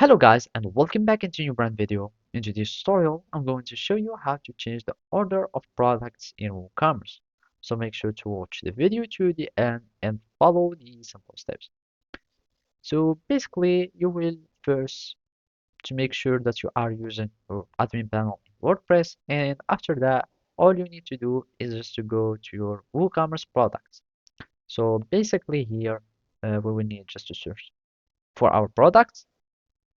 Hello guys and welcome back into a new brand video. In today's tutorial, I'm going to show you how to change the order of products in WooCommerce. So make sure to watch the video to the end and follow the simple steps. So basically, you will first to make sure that you are using your admin panel in WordPress, and after that, all you need to do is just to go to your WooCommerce products. So basically here, we will need just to search for our products.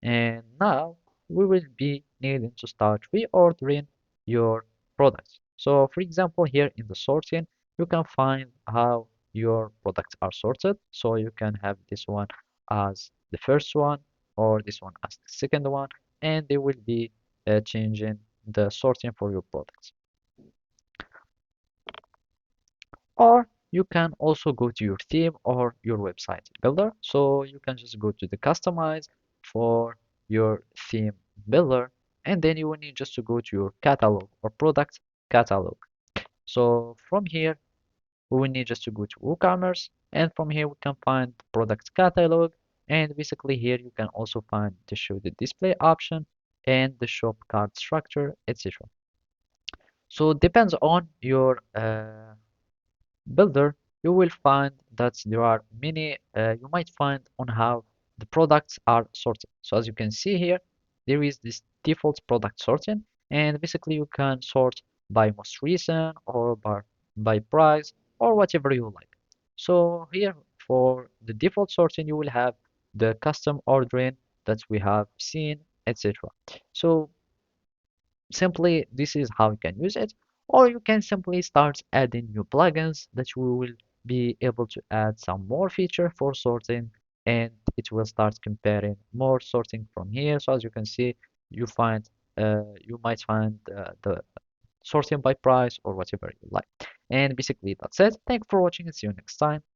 And now we will be needing to start reordering your products. So for example, here in the sorting, you can find how your products are sorted. So you can have this one as the first one or this one as the second one, and they will be changing the sorting for your products. Or you can also go to your theme or your website builder. So you can just go to the customize for your theme builder, and then you will need just to go to your catalog or product catalog. So from here, we will need just to go to WooCommerce, and from here we can find product catalog, and basically here you can also find to show the display option and the shop cart structure, etc. So it depends on your builder, you will find that there are many, you might find on how the products are sorted. So as you can see here, there is this default product sorting, and basically you can sort by most recent or by price or whatever you like. So here for the default sorting, you will have the custom ordering that we have seen, etc. So simply this is how you can use it, or you can simply start adding new plugins that we will be able to add some more feature for sorting, and it will start comparing more sorting from here. So as you can see, you might find the sorting by price or whatever you like. And basically that's it. Thank you for watching and see you next time.